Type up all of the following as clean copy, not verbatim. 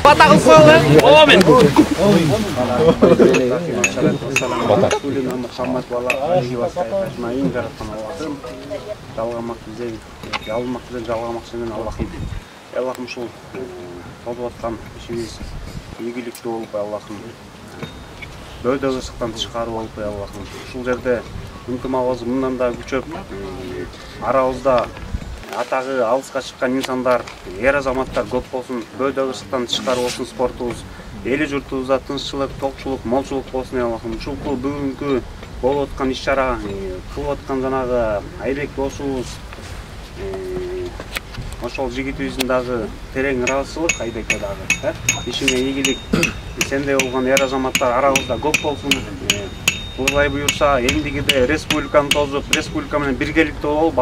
Bata kılıp koyalım. Amin. Allah'ım ушул болуп аткан ишибиз ийгиликтүү болуп Аллахым бөөдөгөсүктөн тышкары болуп Аллахым ушул жерде ынтымагыбыз мындан да күчөп арабызда атагы алыска чыккан инсандар эр азаматтар көп болсун бөөдөгөсүктөн тышкары болсун спортубуз эли журтубузда тынччылык токчулук молчулук болсун Аллахым ушул бүгүнкү болуп аткан иш чара кылып аткан жанагы Айбек досубуз ошол жигитибиздин дагы терең ыраазычылык Айбекке дагы ишиңе ийгилик сендей болгон эр азаматтар арабызда көп болсун Кудай буюрса эндигиде республиканы тозуп республика менен биргеликтүү болобу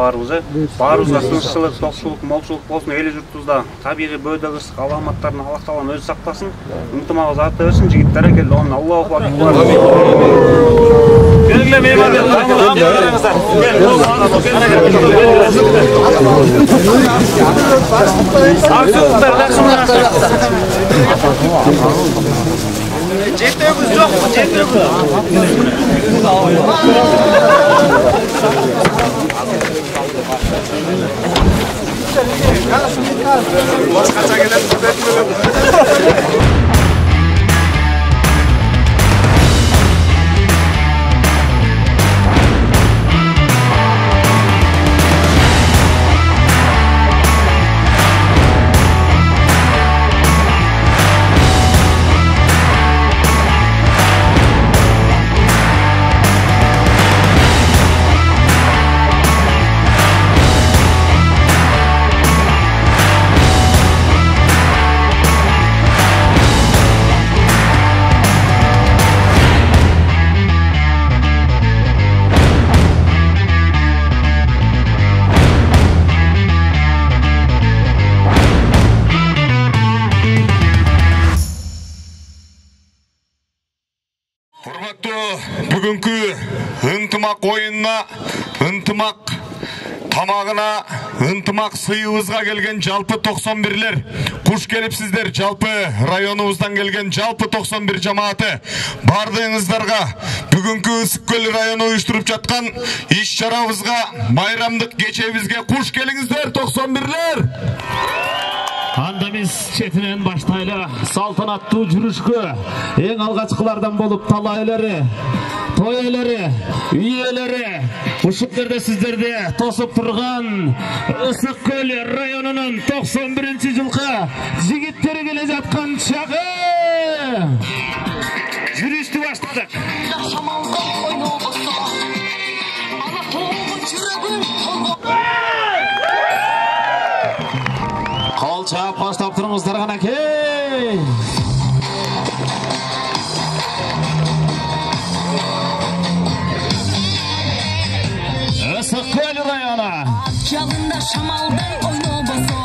баарыбызга тынччылык токчулук молчулук болсун эли журтубузда табигый бөөдөгөсүк аламаттарын Аллах таалам өзү сактасын ынтымагыбыз арта берсин жигиттер экен Аллаху акбар Gelin meyvanlar. Jetimiz yok mu? Jetimiz. Başka çekeler Бүгүнкү ынтымак оюнуна, ынтымак тамагына, ынтымак сыйыбызга келген жалпы 91лер, куш келипсиздер. Жалпы районубуздан келген жалпы 91 жамааты бардыгыңыздарга бүгүнкү Ысык Көл району уюштуруп жаткан иш чарабызга, майрамдык кечебизге куш келиңиздер 91лер. Анда биз четинен баштайлы салтанаттуу жүрүшкө эң алгачкылардан болуп талайлары, той элери, үй элери, ушул жерде сиздерди тосуп турган Ысык Көл районунун 91-жылкы жигиттери келе жаткан чагы жүрүштү баштадык. Çap başlap turumuzlar gana key. Ысык Көл району. Жалында шамалдай ойнобосо.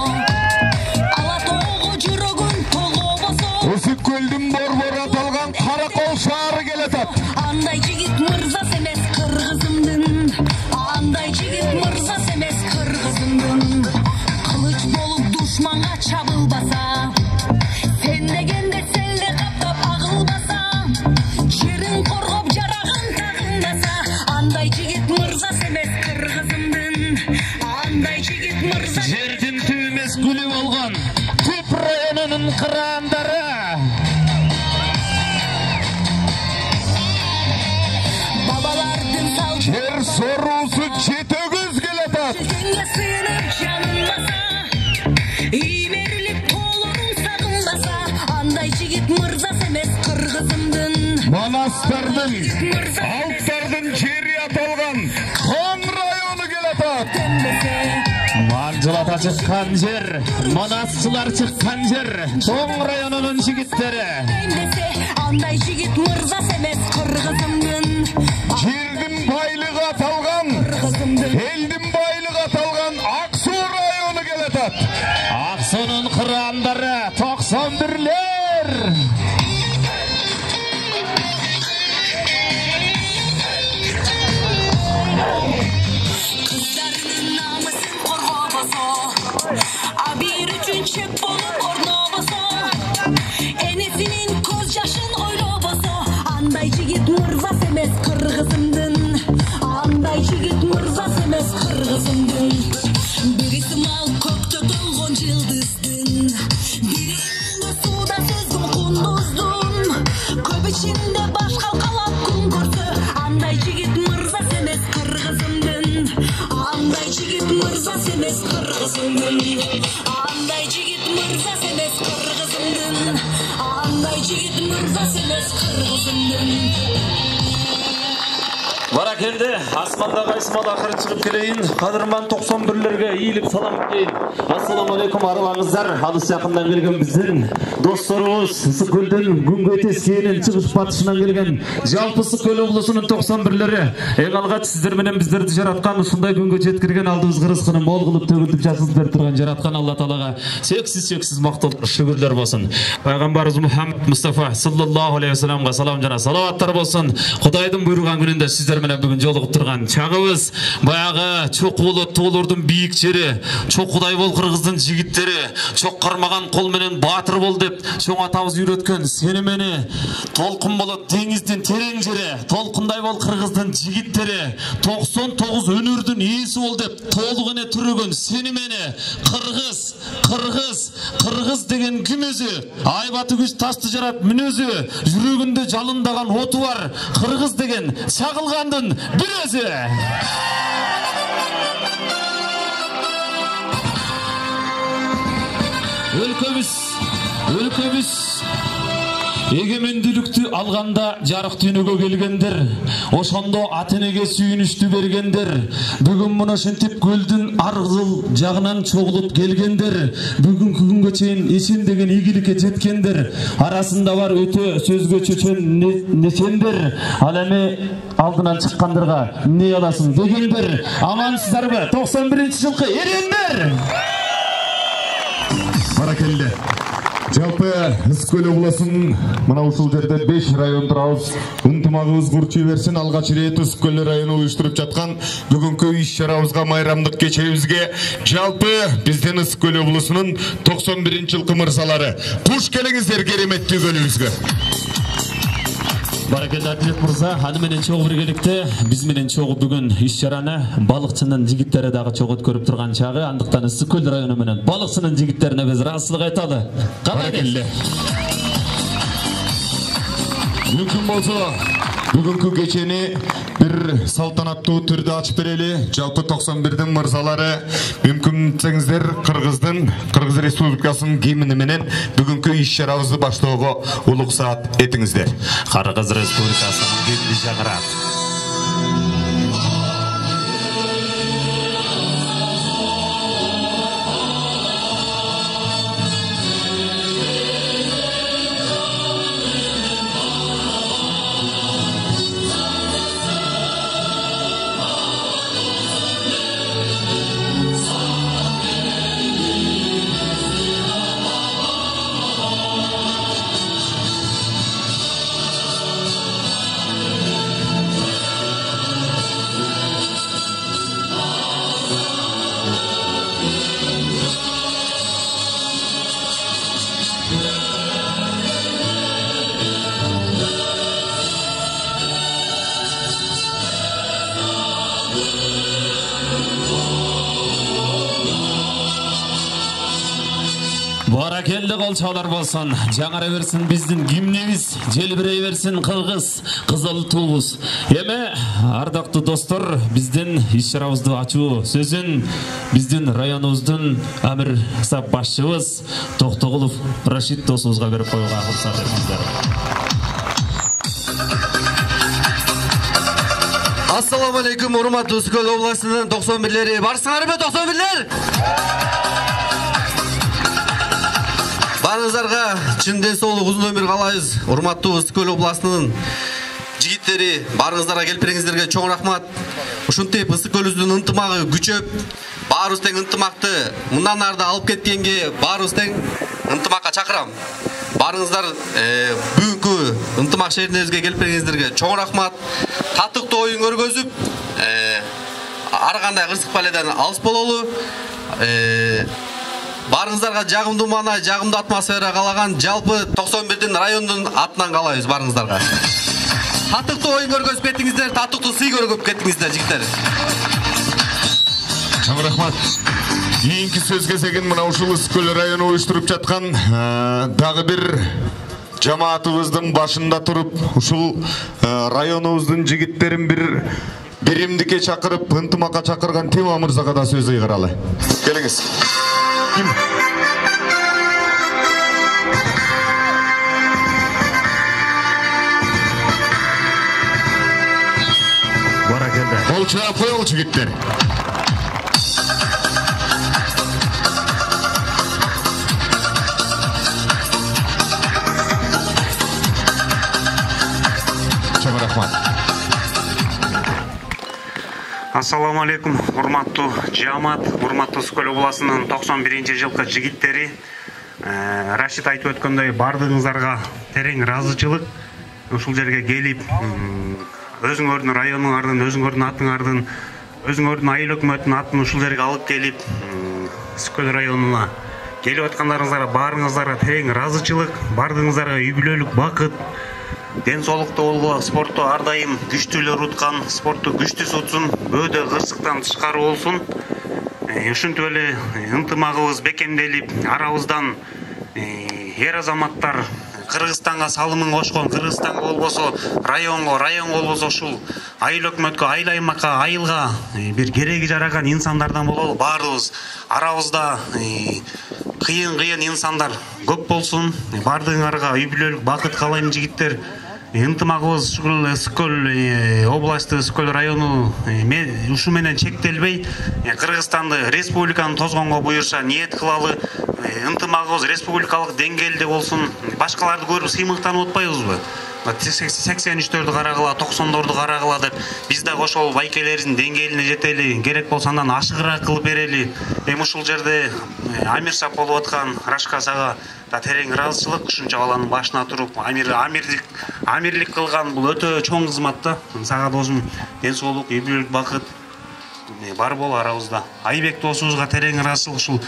Алатоого жүрөгүн тогобосо. Ысык Көлдүн борбор аталган Каракол шаары келатат. Андай жигит мырза эмес кыргызымдын. Андай жигит мырза эмес кыргызымдын. Кылыч болуп душманга чабылбаса, сен дегенде селде каптап агылбаса, жерин коргоп жарагын тагындаса, андай жигит мырза эмес кыргызымдын, андай жигит мырза. Жердин түбүмөс гүлү болгон Түп районунун кырандары. Бабалардын сал жер соруусу жетөгөз келатат. Сенге сыйынып жанынбаса, Manastardın, Alttardın jeri аталган Кон району келатат. Манжылата чыккан жер, манасчылар чыккан жер, Тоң районунун жигиттери. Андай жигит мырза эмес кыргызымдын. Жердин байлыгы аталган, элдин байлыгы аталган Ак Суу району келатат. Ак Суунун кырандары 91лер. Özünün koz yaşın oyloboso Anday jigit mırzas emes kırgızımdın Anday jigit mırzas emes kırgızımdın Birisi mal kökte dolgon yıldыздın Birinde suda sezgin kunduzdun Köp içinde baş kalkalap kun görsü Anday jigit mırzas emes kırgızımdın Anday jigit mırzas emes kırgızımdın Anday jigit mırzas emes kırgızımdın Anday jigit mırzas emes kırgızımdın Barakelde, asmanda qaysmal ақыры шығып келейін. Қадырман 91-лерге иіліп салам дейін. Ассаламу алейкум араларыңыздар. Алыс жақындан келген біздің достарымыз Ысыкөлдің Күнгөйте сенен шығыш батышынан келген жалпы Ысыкөл облысының 91-лері. Ең алғаш сіздер менен біздерді жаратқан ушундай күнгө жеткирген алдыбыз кырыскыны мол кылып төгүлтүп жасылып берип турган жараткан Алла Таалага шексиз мактоо шүгүрлөр болсун. Пайгамбарыбыз Мухаммад Мустафа саллаллаху алейхи ва салламга салам жана салаваттар болсун. Кудайдын буйруган күнүндө сиздер менен бүгүн жолугуп турган чагыбыз баягы чокулу тоолордун бийик жери, чокудай бол кыргыздын жигиттери, чок кармаган кол менен баатыр бол деп чоң атабыз үйрөткөн сени мени толкун болот деңиздин терең жери, толкундай бол кыргыздын жигиттери, 99 өнөрдүн ээси бол деп толук эне түрөгөн сени мени кыргыз деген ким өзү? Айбаты күч ташты жарат мүнөзү, жүрөгүндө жалындаган оту бар кыргыз деген чагылгандын bir özü. Өлкөбүз эгемендүүлүктү алганда жарык дүйнөгө келгендер, ошондо ата-энеге сүйүнүштү бергендер, бүгүн мына ошентип көлдүн аргыл жагынан чогулуп келгендер, бүгүнкү күнгө чейин эсендеген ийгиликке жеткендер, арасында бар өтө сөзгө чөчөн несендер, ал эми алдынан чыккандырга эмне аласың дегендер, амансыздарбы? 91-жылкы эрендер. Баракелде. Жалпы Ысыкөл облысынын мына ушул жерде 5 район турабыз. Ынтымагыбыз курчуй берсин. Алгач ирет Ысыкөл району уюштуруп жаткан бүгүнкү иш-чарабызга, майрамдык кечебизге жалпы биздин Ысыкөл облусунун 91-жылкы мырзалары куш келиңиздер кереметтүү көлүбүзгө. Баракелде Атлет мырза, аны менен чогуу биргеликте биз менен чогуу бүгүн иш-чараны балыкчынын жигиттери дагы чогуу өткөрүп турган чагы, андыктан Ысыкөл району менен балыкчынын жигиттерине биз ыраазычылык айталы. Баракелде. Мүмкүн болсо бүгүнкү кечени бир салтанаттуу түрдө ачып берели. Жалпы 91-дин мырзалары мүмкүн десеңиздер Кыргыз Республикасынын гимни менен бүгүнкү иш-чарабызды баштоого улуксаат этиңиздер. Кыргыз Республикасынын гимни жаңырат. Баракелде колчоолор болсун, жаңара берсин биздин гимнибиз, желбирей берсин кыргыз кызыл туубуз. Эми ардактуу достор, биздин иш-чарабызды ачуу сөзүн биздин районубуздун амир сап башчыбыз Токтогулов Рашид досубузга берип коюуга уруксат этиңиздер. Ассаламу алейкум, урматтуу Ысыкөл областынын 91-лери. Барсыңарбы 91-лер? Барыңыздарга чын ден соолук, узун өмүр каалайбыз. Урматтуу Ысыкөл областынын жигиттери, барыңыздарга келиңиздерге чоң рахмат. Ушинтип Ысыкөлүбүздүн ынтымагы күчөп, баарыбыз тең ынтымакты мындан арды алып кеткенге баарыбыз тең ынтымакка чакырам. Барыңыздар бүгүнкү ынтымак шээрибизге келип келгениңиздерге чоң рахмат. Татыктуу оюн көргөзүп, ар кандай кырсык баледан алыс бололу. Барыңыздарга жагымдуу маана, жагымдуу атмосфера калаган жалпы 91-дин райондун атынан каалайбыз барыңыздарга. Татыктуу оюн көргөзүп кеттиңиздер, татыктуу сый көргөзүп кеттиңиздер жигиттер. Чоң рахмат. Кийинки сөз кезегин мына ушул Ысык-Көл району уюштуруп жаткан дагы бир жамаатыбыздын башында туруп, ушул районубуздун жигиттерин бир биримдикке чакырып, ынтымакка чакырган Тима мырзага да сөз ыйгаралы. Келиңиз. Баракелде. Кол чыгап коелу жигиттер. Чоң рахмат. Ассаламу алейкум, урматтуу жамаат, урматтуу Ысык-Көл областынын 91-жылкы жигиттери. Рашид айтып өткөндөй, бардыгыңыздарга терең ыраазычылык. Ушул жерге келип, өзүңөрдүн районуңардын, өзүңөрдүн атыңардын, өзүңөрдүн айыл өкмөтүнүн атын ушул жерге алып келип, Ысык-Көл районуна келип аткандарыңыздарга баарыңыздарга терең ыраазычылык, бардыгыңыздарга үй бүлөлүк бакыт, ден соолуктуу болгула, спортту ар дайым күчтүүлөр уткан, спортту күчтүү утсун, бөөдө кырсыктан тышкары болсун. Ушинтип эле ынтымагыбыз бекемделип, арабыздан эр азаматтар Кыргызстанга салымын кошкон, Кыргызстанга болбосо районго, район болбосо ушул айыл өкмөткө, айыл аймакка, айылга бир кереги жараган инсандардан бололу. Баарыбыз арабызда кыйын инсандар көп болсун. Бардыгыңарга үй бүлөлүк бакыт каалайм жигиттер. Ынтымагыбыз ушул Ысык-Көл областы, Ысык-Көл району ушу менен чектелбей, Кыргызстанды республиканы тозгонго буюрса ниет кылалы. Ынтымагыбыз республикалык деңгээлде болсун. Башкаларды көрүп сыймыктанып отпайбызбы? 83-төрдү карагыла, 90-дорду карагыла деп биз да ошол байкелердин деңгээлине жетели, керек болсо андан ашыгыраак кылып берели. Ушул жерде амирсап болуп аткан Рашка сага да терең ыраазычылык. Ушунча баланын башына туруп амирлик кылган бул өтө чоң кызмат да. Сага досум ден соолук, үй бүлөлүк бакыт бар болу арабызда. Айбек досубузга терең ыраазычылык. Ушул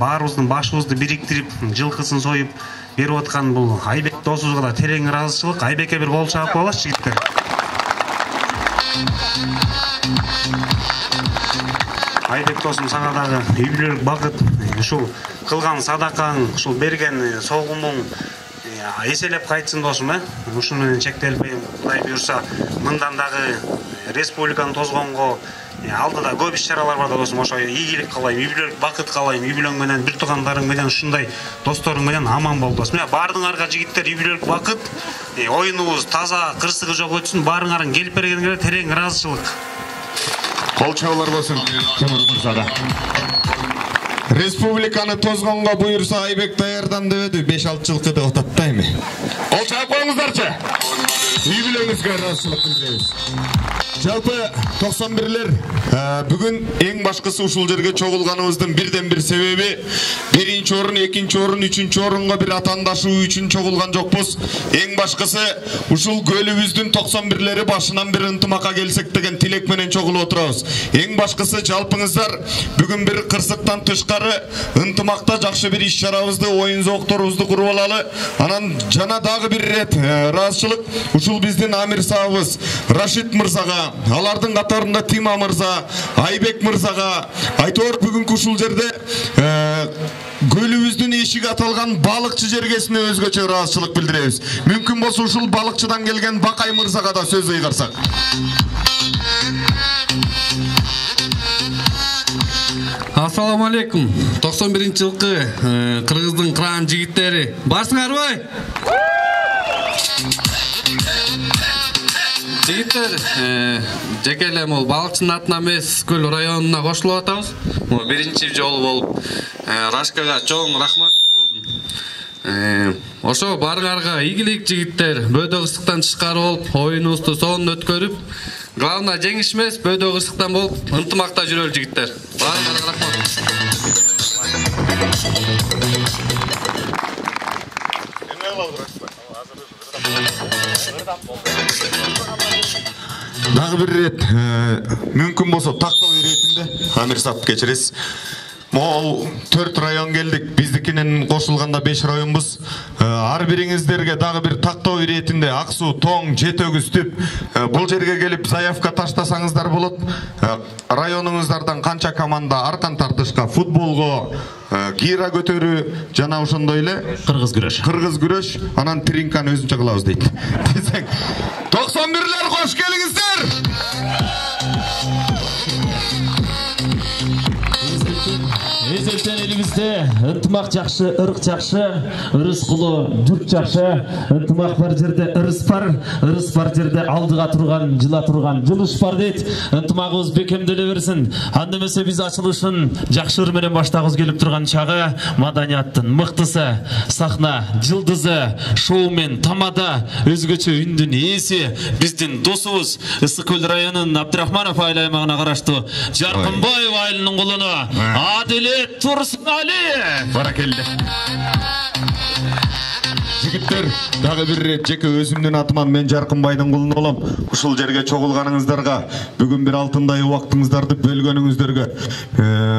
баарыбыздын башыбызды бириктирип, жылкысын союп берип аткан бул Айбек досубузга да терең ыраазычылык. Айбекке бир кол чаап коелачы жигиттер. Айбек досум, сага дагы үй бүлөлүк бакыт, ушул кылган садакаң, ушул берген согумуң эселеп кайтсын досум, ушуну менен чектелбей, Кудай буйрса, мындан дагы республиканы тозгонго алдыда көп иш-чаралар бар да досум. Ошо ийгилик каалайм, үй бүлөлүк бакыт каалайм, үй бүлөң менен, бир туугандарың менен, ушундай досторуң менен аман бол досум. Бардыгыңарга жигиттер үй бүлөлүк бакыт, оюнубуз таза, кырсыгы жок өтсүн. Баарыңардын келип бергениңерге терең ыраазычылык. Кол чабуулар болсун Тимур мырзага. Республиканы тозгонго буйрса Айбек даярдан дебеди, 5-6 жылкы деп атат да эми. Кол чаап коюңуздарчы. Үй бүлөңүзгө ыраазычылык билдиребиз. Жалпы 91-лер бүгүн эң башкысы ушул жерге чогулганыбыздын бирден бир себеби биринчи орун, экинчи орун, үчүнчү орунга бир атаандашуу үчүн чогулган жокпуз. Эң башкысы ушул көлүбүздүн 91-лери башынан бир ынтымакка келсек деген тилек менен чогулуп отурабыз. Эң башкысы жалпыңыздар бүгүн бир кырсыктан тышкары ынтымакта жакшы бир иш-чарабызды, оюн зоокторубузду куруп алалы. Анан жана дагы бир ирет ыраазычылык ушул биздин амир сабыбыз Рашид мырзага, алардын катарында Тима мырза, Айбек мырзага, айтор бүгүнкү ушул жерде көлүбүздүн эшиги аталган балыкчы жергесине өзгөчө ыраазычылык билдиребиз. Мүмкүн болсо ушул балыкчыдан келген Бакай мырзага да сөз ыйгарсак. Ассаламу алейкум. 91-жылкы Кыргыздын кыран жигиттери. Барсыңарбы? Жигиттер, жеке эле могу балыкчынын атынан эмес Ысык-Көл районуна кошулуп атабыз. Могу биринчи жолу болуп Рашкага чоң рахмат досум. Ошо барыңарга ийгилик жигиттер, бөөдө кырсыктан тышкары болуп, оюнубузду сонун өткөрүп, главное жеңиш эмес, бөөдө кырсыктан болуп, ынтымакта жүрөлү жигиттер. Барыңарга рахмат. Дагы бир рет мүмкүн болсо тактоо иретинде амир сап кечиресиз. Мол 4 район келдик. Биздикинен кошулганда 5 районбуз. Ар бириңиздерге дагы бир тактоо иретинде Аксуу, Тоң, Жетөгүз, Түп бул жерге келип заявка таштасаңыздар болот. Районуңуздардан канча команда аркан тартышка, футболго, гира көтөрүү жана ошондой эле кыргыз күрөш, анан тринканы өзүнчө кылабыз дейт. 91лер кош келиңиздер. Эзелтен элибизде ынтымак жакшы, ырк жакшы, ырыс кулу, журт жакшы, ынтымак бар жерде ырыс бар жерде алдыга турган, жыла турган жылыш бар дейт. Ынтымагыбыз бекемделе берсин. Анда эмесе биз ачылышын жакшы ыр менен баштагыбыз келип турган чагы маданияттын мыктысы, сахна жылдызы, шоумен тамада өзгөчө үндүн ээси биздин досубуз Ысык Көл районунун Абдрахманов айыл аймагына караштуу Жаркынбаев айылынын кулуну Адилет Турсунали. Баракелде. Жигиттер, дагы бир рет жеке өзүмдүн атыман мен Жаркынбайдын кулуну болом. Ушул жерге чогулганыңыздарга, бүгүн бир алтындай убактыңыздарды бөлгөнүңүздөргө,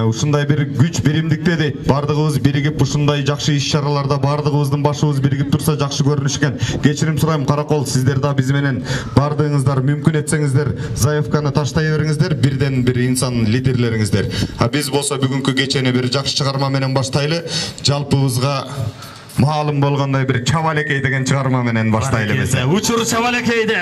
ушундай бир күч биримдикте дейт. Бардыгыбыз биригип ушундай жакшы иш-чараларда бардыгыбыздын башыбыз биригип турса жакшы көрүнүш экен. Кечирим сурайм, Каракол, сиздер да биз менен бардыгыңыздар мүмкүн этсеңиздер, заявканы таштай бериңиздер, бирден бир инсан лидерлериңиздер. Биз болсо бүгүнкү кечени бир жакшы чыгарма менен баштайлы. Жалпыбызга маалым болгондой бир Чабалекей деген чыгарма менен баштайлы эбесе. Учур Чабалекейди.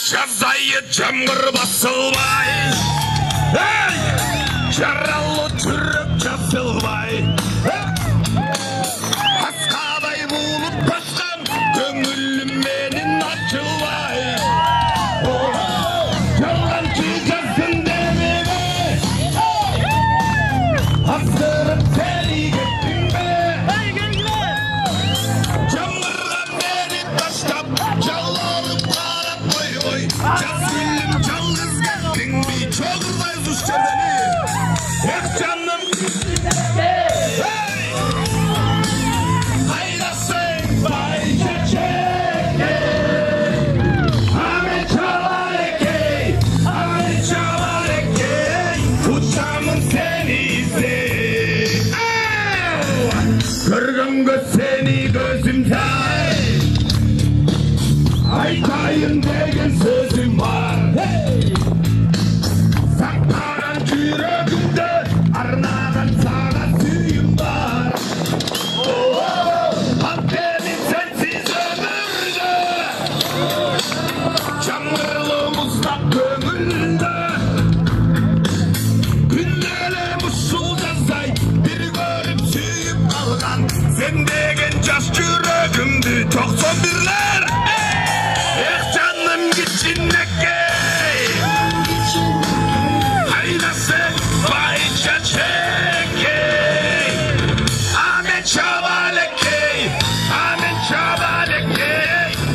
Жазайы жамгыр басылбай, жаралы жүрөк жасылбай, аскадай булуп баскан көңүлүм менин ачылбай. Жалганчы жаздын демеге, аздырып сени кеттиң бе? Жамгырган мени таштап, жаланып карап койбой, жаз күнүм жалгыз кеттиң би? Чогурдай зушчан бени, эх жаным, кайдасың бай чечеке? Аме Чабалекей, учамын сени издеп. Көргөнгө сени көзүм жай, айтайын деген сөзүм бар. Сактаган жүрөгүмдө арнаган сага сүйүм бар. Антени сенсиз өмүрдө, жамгырлы муздак көңүлдө, күндөлө ушул жаздай бир көрүп сүйүп калган сен деген жаш жүрөгүмдү 91лер. Эх жаным кичинекей, кайдасың бай чечекей? Аме Чабалекей,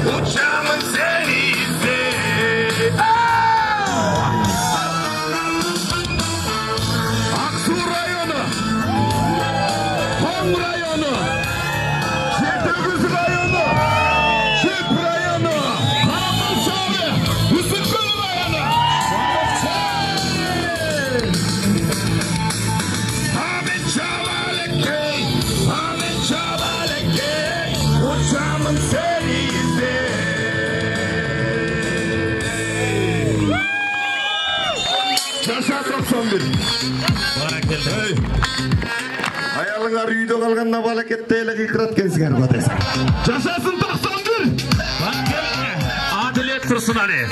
учамын сени издеп. Аксуу району, Тоң району, Жетөгүз району, Түп району, Каракол шаары, Ысык Көл району. Аме Чабалекей, учамын сени издеп. Жаша 91. Аялыңар үйдө калганда балакетте эле кыйкыраткенсиңер го десең. Жашасын 91. Адилет Турсунали.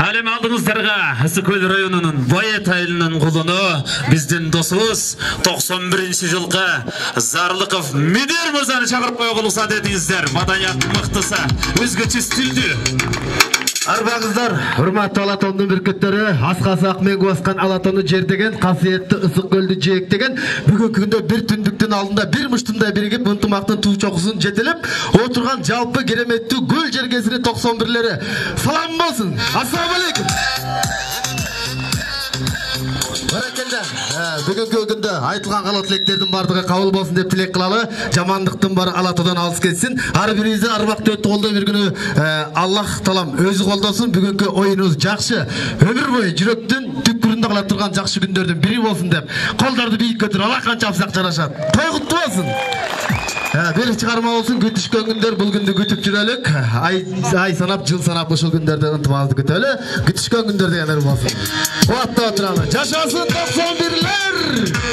Әлем алдыңыздарга Ысык Көл районунун Байет айылынын кулуну биздин досубуз 91 жылкы Зарлыков Медер мырзаны чакырып коюуга уруксат этиңиздер. Маданияттын мыктысы, өзгөчө стилдүү. Арбаңыздар, урматтуу Алатондун бүркүттөрү, аскасы акмен баскан Алатону жердеген, касиетти Ысык Көлдү жээктеген, бүгүнкү күндө бир түндүктүн алдында бир муштундай биригип, ынтымактын туу чокусун жетелеп отурган жалпы кереметтүү Көл жергесинин 91лери. Салам болсун. Ассаламу алейкум. Баракелде. Бүгүнкү күндө айтылган каалоо тилектердин бардыгы кабыл болсун деп тилек кылалы. Жамандыктын баары Алатаудан алыс кетсин. Ар бирибизди арбакта өттү колдой бергүнү Аллах таалам өзү колдосун. Бүгүнкү оюнубуз жакшы. Өмүр бою жүрөктүн түпкүрүндө кала турган жакшы күндөрдүн бири болсун деп колдорду бийик көтөрүп Алла канча апсак жарашат. Той куттуу болсун. Бир чыгарма болсун, күтүшкөн күндөр бул күндү күтүп жүрөлүк. Ай санап, жыл санап ушул күндөрдө ынтымагыбызды күтөлү. Күтүшкөн күндөр дегендер болсун. Кубатта отуралы. Жашасын 91-лер!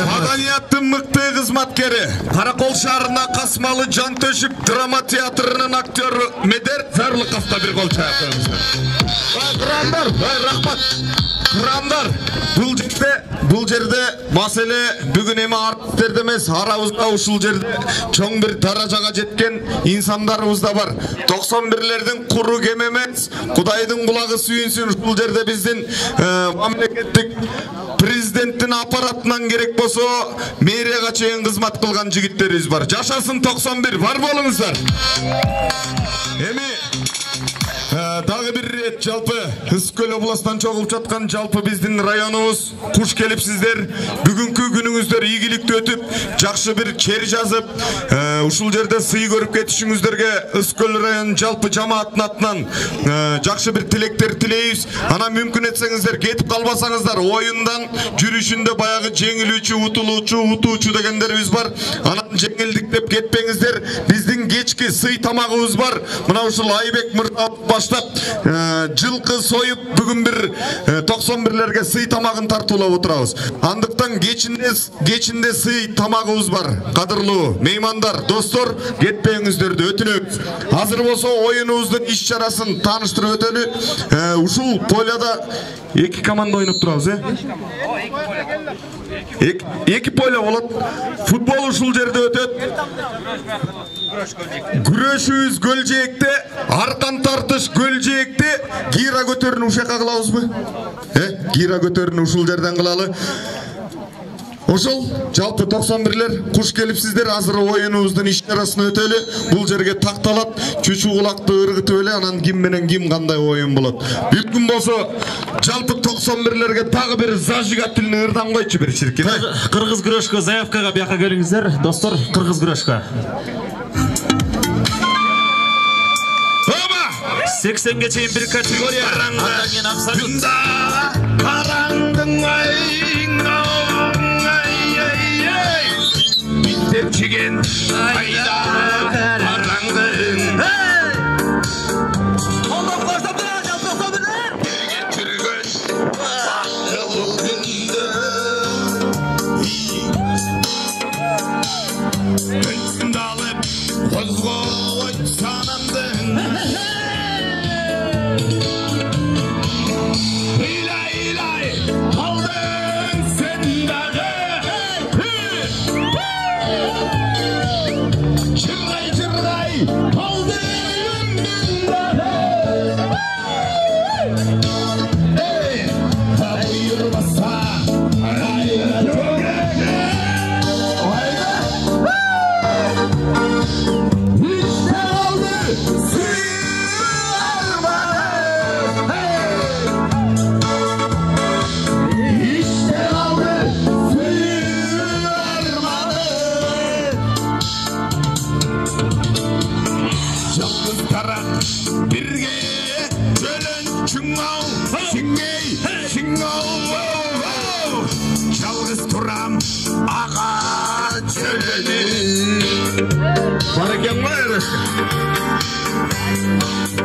Madaniyatın mıktı kızmatkeri, Karakol şahrına kasmalı Can Töşük drama tiyatrının aktörü Meder Zarlıkaf'ta bir kol çayaklarımızda. Kıramlar, rahmat. Kıramlar. Бұл жерде мәселе бүгін эми жигиттерде эмес, арабызда ушул жерде чоң бир даражага жеткен инсандарыбыз да бар. 91-лердин куру кем эмес, Кудайдын кулагы сүйүнсүн. Ушул жерде биздин мамлекеттик президенттин аппаратынан керек болсо мэрияга чейин кызмат кылган жигиттерибиз бар. Жашасын 91, бар болуңуздар. Эми дагы бир рет жалпы Ысык-Көл областынан чогулуп жаткан жалпы биздин районубуз куш келипсиздер. Бүгүнкү күнүңүздөр ийгиликтүү өтүп, жакшы бир чер жазып, ушул жерде сый көрүп кетишиңиздерге Ысык-Көл районунун жалпы жамааттын атынан жакшы бир тилектер тилейбиз. Ана мүмкүн этсеңиздер кетип калбасаңыздар, оюндан жүрүшүндө баягы жеңилүүчү, утуучу дегендерибиз бар. Анан жеңилдик деп кетпеңиздер. Биздин кечки сый тамагыбыз бар. Мына ушул Айбек мырза баштап жылкы союп бүгүн бир 91-лерге сый тамагын тартуулап отурабыз. Андыктан кечинде сый тамагыбыз бар. Кадырлуу меймандар, достор, кетпеңиздерди өтүнөбүз. Азыр болсо оюнубуздун иш чарасын тааныштырып өтөлү. Ушул поляда эки команда ойноп турабыз, эки поля болот. Футбол ушул жерде өтөт. Күрөшүбүз Көлжээкте, аркан тартыш Көлжээкте, гира көтөрүүнү ушакка кылабызбы? Гира көтөрүүнү ушул жерден кылалы. Ошол жалпы 91-лер куш келипсиздер. Азыр оюнубуздун иш чарасын өтөлү. Бул жерге такталат, чүчү кулакты ыргытып эле, анан ким менен ким кандай оюн болот. Бүткүн болсо жалпы 91-лерге дагы бир зажигательный ырдан койчу бир чиркин. Кыргыз күрөшкө заявкага бияка келиңиздер, достор, кыргыз күрөшкө. 80-ге чейин бир категория. Андан кийин абсолют. Биттеп чиген айда караңгын. Колдоп коштоп тура, жалпы билер. Жүргөн бакыл күндө. Өндалып козгоот санамдын.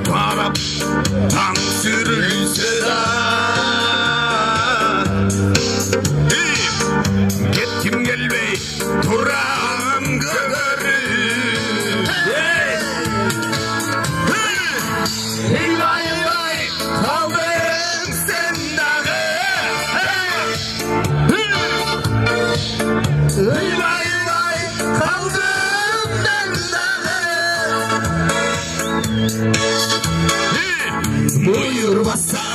Барап таң сүрілсе да кеткім келбей тұрам көгеріп Илай қалдың сен дағы Илай қалдың Buyur basa